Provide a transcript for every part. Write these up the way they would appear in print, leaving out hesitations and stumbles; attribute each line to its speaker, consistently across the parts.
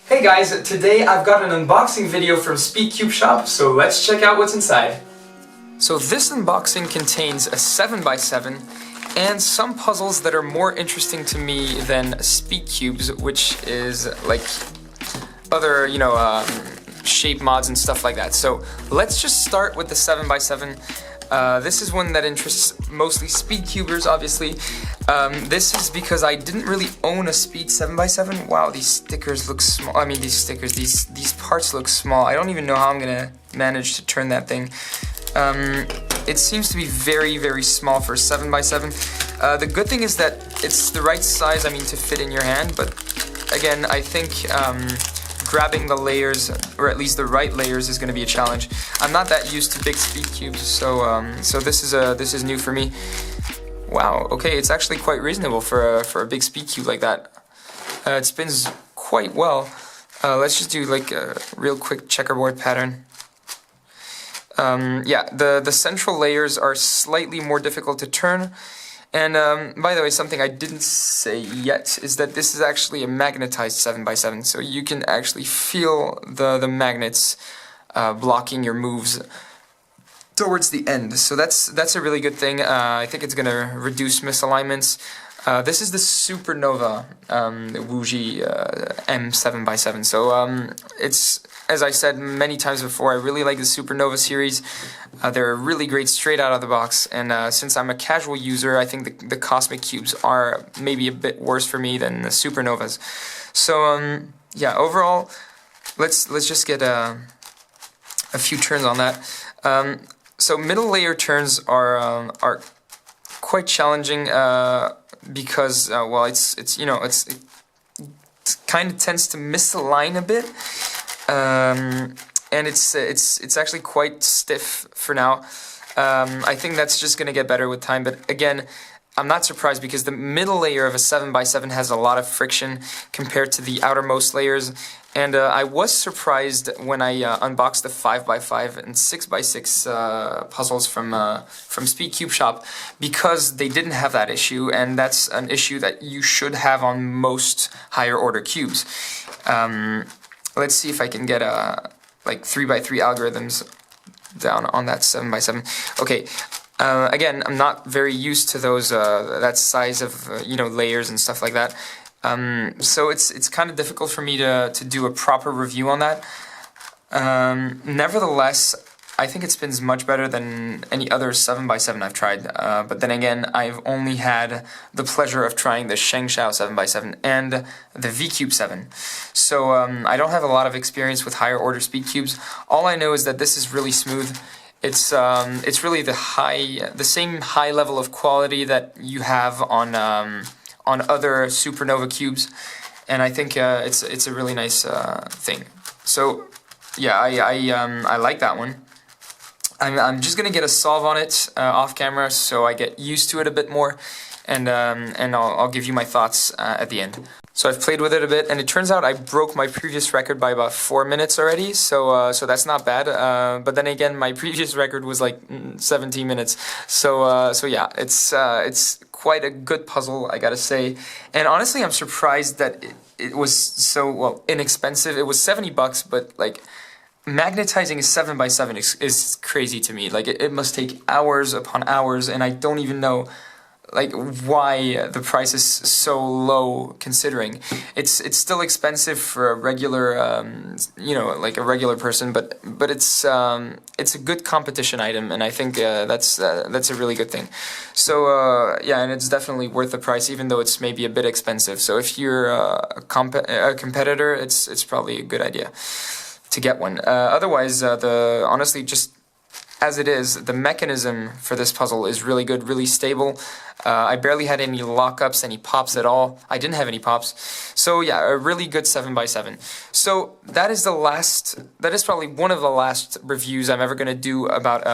Speaker 1: Hey guys, today I've got an unboxing video from SpeedCubeShop, so let's check out what's inside. So this unboxing contains a 7x7 and some puzzles that are more interesting to me than SpeedCubes, which is like other, shape mods and stuff like that. So let's just start with the 7x7. This is one that interests mostly SpeedCubers, obviously. This is because I didn't really own a Speed 7x7. Wow, these stickers look small. I mean, these parts look small. I don't even know how I'm gonna manage to turn that thing. It seems to be very, very small for a 7x7. The good thing is that it's the right size, to fit in your hand, but again, I think grabbing the layers, or at least the right layers, is going to be a challenge. I'm not that used to big speed cubes, so this is new for me. Wow, okay, it's actually quite reasonable for a big speed cube like that. It spins quite well. Let's just do like a real quick checkerboard pattern. Yeah, the central layers are slightly more difficult to turn. And by the way, something I didn't say yet is that this is actually a magnetized 7x7, so you can actually feel the magnets blocking your moves towards the end. So that's a really good thing. I think it's gonna reduce misalignments. This is the Supernova WuJi M7x7. So it's, as I said many times before, I really like the Supernova series. They're really great straight out of the box, and since I'm a casual user, I think the Cosmic Cubes are maybe a bit worse for me than the Supernovas. So yeah, overall, let's just get a few turns on that. So middle layer turns are quite challenging because well, it kind of tends to misalign a bit. And it's actually quite stiff for now. I think that's just gonna get better with time, but again, I'm not surprised because the middle layer of a 7x7 has a lot of friction compared to the outermost layers, and I was surprised when I unboxed the 5x5 and 6x6 puzzles from SpeedCubeShop, because they didn't have that issue, and that's an issue that you should have on most higher order cubes. Let's see if I can get like 3x3 algorithms down on that 7x7. Okay, again, I'm not very used to those that size of layers and stuff like that. So it's kind of difficult for me to do a proper review on that. Nevertheless, I think it spins much better than any other 7x7 I've tried, but then again, I've only had the pleasure of trying the Shengshao 7x7 and the VCube 7. So I don't have a lot of experience with higher order speed cubes. All I know is that this is really smooth. It's really the same high level of quality that you have on other Supernova cubes, and I think it's a really nice thing. So yeah, I like that one. I'm just gonna get a solve on it off camera, so I get used to it a bit more, and I'll give you my thoughts at the end. So I've played with it a bit, and it turns out I broke my previous record by about 4 minutes already, so that's not bad. But then again, my previous record was like 17 minutes. So yeah, it's quite a good puzzle, I gotta say. And honestly, I'm surprised that it was so inexpensive. It was $70, but like, magnetizing a 7x7 is crazy to me. Like, it must take hours upon hours, and I don't even know like why the price is so low, considering it's still expensive for a regular like a regular person, but it's a good competition item, and I think that's a really good thing. So yeah, and it's definitely worth the price, even though it's maybe a bit expensive. So if you're a competitor, it's probably a good idea to get one. Otherwise, honestly, just as it is, the mechanism for this puzzle is really good, really stable. I barely had any lockups, any pops at all. I didn't have any pops. So yeah, a really good 7x7. So that is probably one of the last reviews I'm ever gonna do about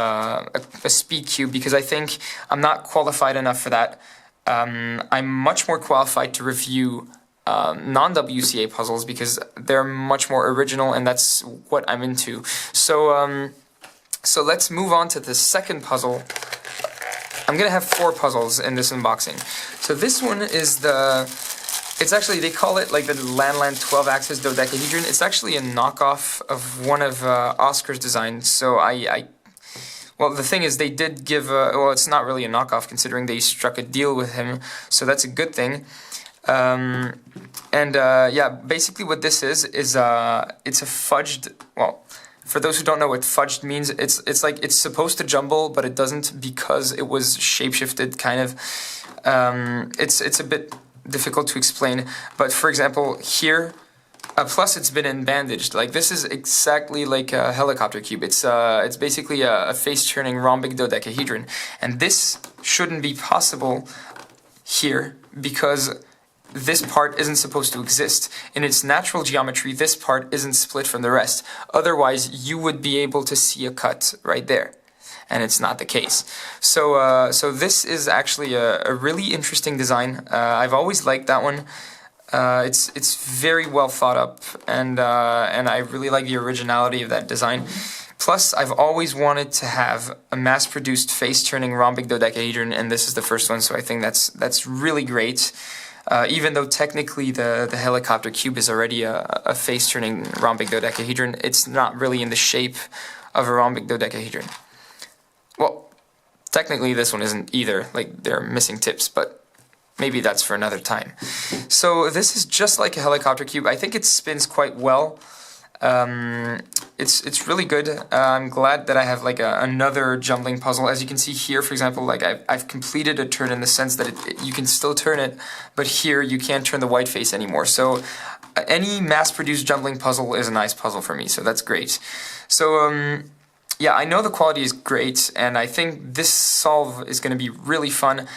Speaker 1: a speed cube, because I think I'm not qualified enough for that. I'm much more qualified to review non-WCA puzzles, because they're much more original, and that's what I'm into. So let's move on to the second puzzle. I'm gonna have 4 puzzles in this unboxing. So this one is the It's actually, they call it like the Lan 12-axis dodecahedron. It's actually a knockoff of one of Oscar's designs. So well, the thing is, they did give well, it's not really a knockoff considering they struck a deal with him. So that's a good thing. Yeah, basically what this is it's a fudged, well, for those who don't know what fudged means, it's like it's supposed to jumble, but it doesn't because it was shapeshifted, kind of. It's a bit difficult to explain, but for example, here, plus it's been bandaged. Like this is exactly like a helicopter cube. It's basically a face-turning rhombic dodecahedron, and this shouldn't be possible here because this part isn't supposed to exist. In its natural geometry, this part isn't split from the rest. Otherwise, you would be able to see a cut right there. And it's not the case. So this is actually a really interesting design. I've always liked that one. It's very well thought up, and I really like the originality of that design. Plus, I've always wanted to have a mass-produced face-turning rhombic dodecahedron, and this is the first one. So I think that's really great. Even though technically the helicopter cube is already a face-turning rhombic dodecahedron, it's not really in the shape of a rhombic dodecahedron. Well, technically this one isn't either, like they're missing tips, but maybe that's for another time. So this is just like a helicopter cube. I think it spins quite well. It's really good. I'm glad that I have like another jumbling puzzle. As you can see here, for example, like I've completed a turn in the sense that you can still turn it, but here you can't turn the white face anymore. So any mass-produced jumbling puzzle is a nice puzzle for me, so that's great. So yeah, I know the quality is great, and I think this solve is going to be really fun.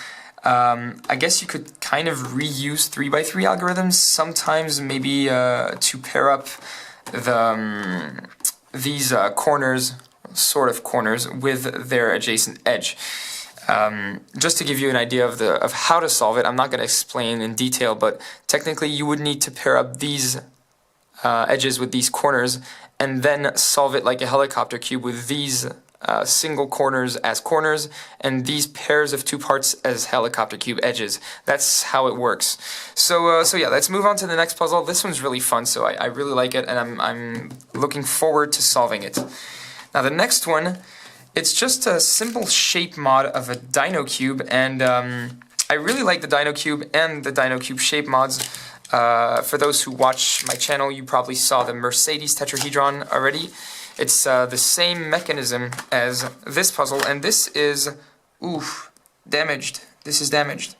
Speaker 1: I guess you could kind of reuse 3x3 algorithms sometimes, maybe to pair up these corners, sort of corners, with their adjacent edge. Just to give you an idea of how to solve it, I'm not going to explain in detail, but technically you would need to pair up these edges with these corners, and then solve it like a helicopter cube with these single corners as corners, and these pairs of two parts as helicopter cube edges. That's how it works. So yeah, let's move on to the next puzzle. This one's really fun, so I really like it, and I'm looking forward to solving it. Now the next one, it's just a simple shape mod of a Dino cube, and I really like the Dino cube and the Dino cube shape mods. For those who watch my channel, you probably saw the Mercedes tetrahedron already. It's the same mechanism as this puzzle, and this is, damaged. This is damaged.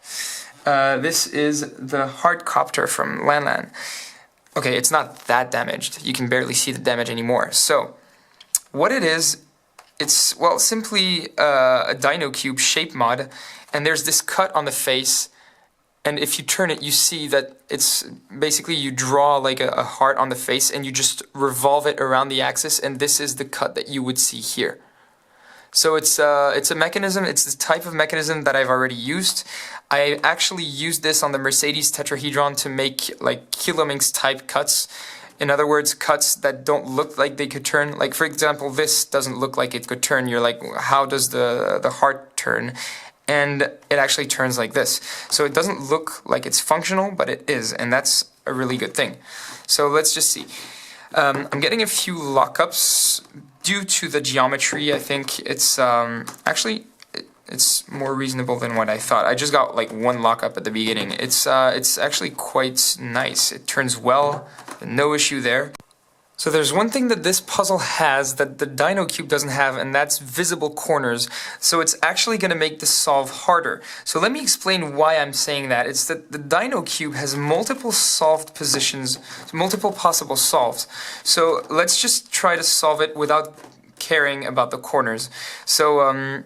Speaker 1: This is the hardcopter from Lan. Okay, it's not that damaged. You can barely see the damage anymore. So, what it is, it's, well, simply a Dino cube shape mod, and there's this cut on the face. And if you turn it, you see that it's basically you draw like a heart on the face and you just revolve it around the axis, and this is the cut that you would see here. So it's a mechanism, it's the type of mechanism that I've already used. I actually used this on the Mercedes tetrahedron to make like Kilominx type cuts. In other words, cuts that don't look like they could turn. Like for example, this doesn't look like it could turn. You're like, how does the heart turn? And it actually turns like this. So it doesn't look like it's functional, but it is, and that's a really good thing. So let's just see. I'm getting a few lockups due to the geometry. I think it's actually it's more reasonable than what I thought. I just got like one lockup at the beginning. It's actually quite nice. It turns well, no issue there. So there's one thing that this puzzle has that the Dino cube doesn't have, and that's visible corners. So it's actually going to make the solve harder. So let me explain why I'm saying that. It's that the Dino cube has multiple solved positions, multiple possible solves. So let's just try to solve it without caring about the corners. So, and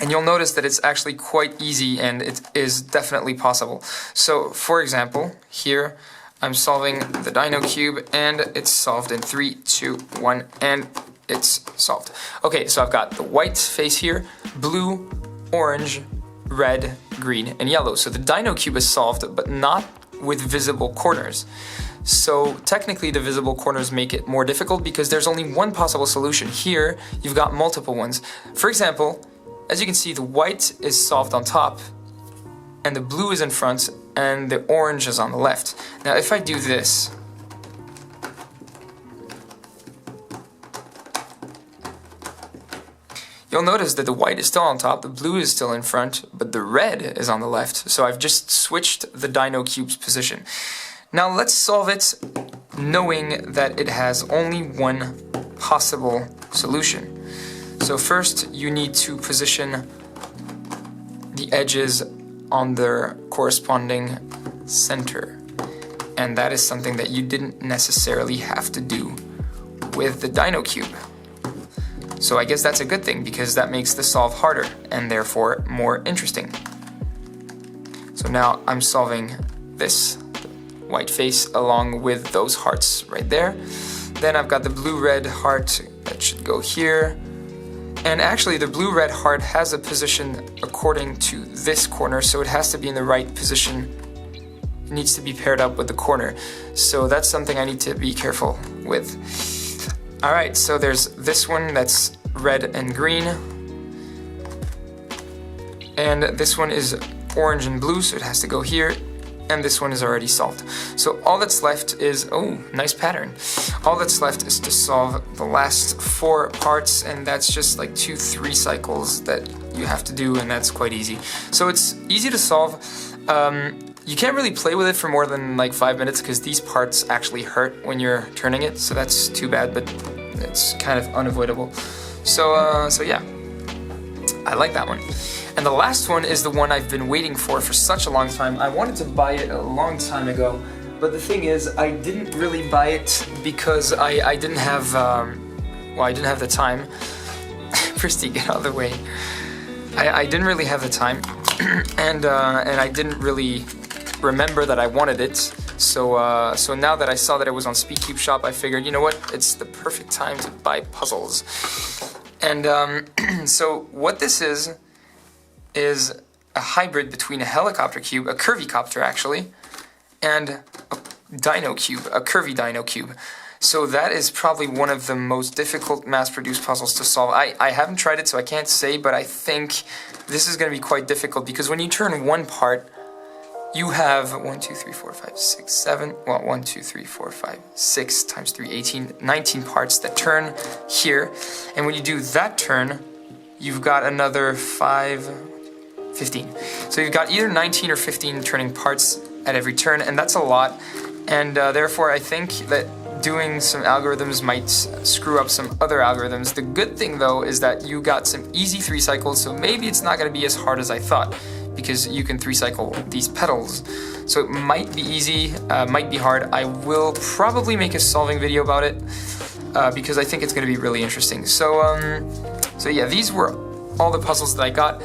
Speaker 1: you'll notice that it's actually quite easy, and it is definitely possible. So, for example, here, I'm solving the Dino cube, and it's solved in 3, 2, 1, and it's solved. Okay, so I've got the white face here, blue, orange, red, green, and yellow. So the Dino cube is solved, but not with visible corners. So technically the visible corners make it more difficult because there's only one possible solution. Here, you've got multiple ones. For example, as you can see, the white is solved on top, and the blue is in front, and the orange is on the left. Now if I do this, you'll notice that the white is still on top, the blue is still in front, but the red is on the left. So I've just switched the Dino cube's position. Now let's solve it knowing that it has only one possible solution. So first you need to position the edges on their corresponding center. And that is something that you didn't necessarily have to do with the Dino cube. So I guess that's a good thing, because that makes the solve harder and therefore more interesting. So now I'm solving this white face along with those hearts right there. Then I've got the blue-red heart that should go here. And actually the blue-red heart has a position according to this corner, so it has to be in the right position. It needs to be paired up with the corner. So that's something I need to be careful with. Alright, so there's this one that's red and green, and this one is orange and blue, so it has to go here, and this one is already solved. So all that's left is, oh, nice pattern. All that's left is to solve the last 4 parts, and that's just like 2-3 cycles that you have to do, and that's quite easy. So it's easy to solve. You can't really play with it for more than like 5 minutes, because these parts actually hurt when you're turning it, so that's too bad, but it's kind of unavoidable. So yeah, I like that one. And the last one is the one I've been waiting for such a long time. I wanted to buy it a long time ago, but the thing is, I didn't really buy it because I didn't have, I didn't have the time. Christy, get out of the way. I didn't really have the time, and I didn't really remember that I wanted it. So so now that I saw that it was on SpeedCubeShop, I figured, you know what, it's the perfect time to buy puzzles. And so what this is a hybrid between a helicopter cube, a curvy copter actually, and a dino cube, a curvy dino cube. So that is probably one of the most difficult mass-produced puzzles to solve. I haven't tried it, so I can't say, but I think this is going to be quite difficult, because when you turn one part, you have 1, 2, 3, 4, 5, 6, 7, well, 1, 2, 3, 4, 5, 6 times 3, 18, 19 parts that turn here. And when you do that turn, you've got another 5, 15. So you've got either 19 or 15 turning parts at every turn, and that's a lot. And therefore, I think that doing some algorithms might screw up some other algorithms. The good thing, though, is that you got some easy 3 cycles, so maybe it's not going to be as hard as I thought, because you can 3 cycle these pedals. So it might be easy, might be hard. I will probably make a solving video about it, because I think it's going to be really interesting. So so yeah, these were all the puzzles that I got.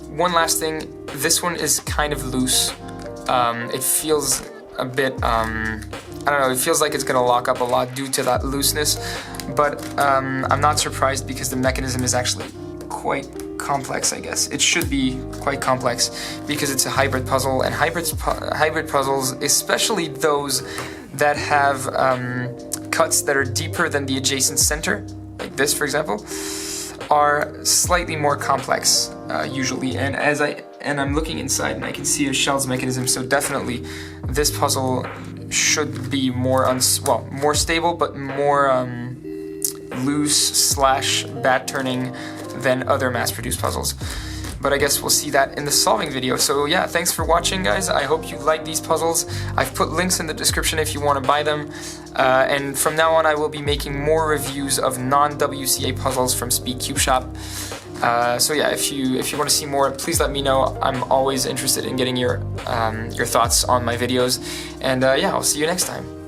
Speaker 1: One last thing, this one is kind of loose. It feels a bit, I don't know, it feels like it's going to lock up a lot due to that looseness, but I'm not surprised, because the mechanism is actually quite complex, I guess. It should be quite complex, because it's a hybrid puzzle, and hybrid puzzles, especially those that have cuts that are deeper than the adjacent center, like this for example, are slightly more complex usually. And I'm looking inside and I can see a shell's mechanism, so definitely this puzzle should be more more stable, but more loose / bad turning than other mass-produced puzzles. But I guess we'll see that in the solving video. So yeah, thanks for watching, guys. I hope you like these puzzles. I've put links in the description if you want to buy them. And from now on, I will be making more reviews of non-WCA puzzles from SpeedCubeShop. So yeah, if you want to see more, please let me know. I'm always interested in getting your thoughts on my videos. And yeah, I'll see you next time.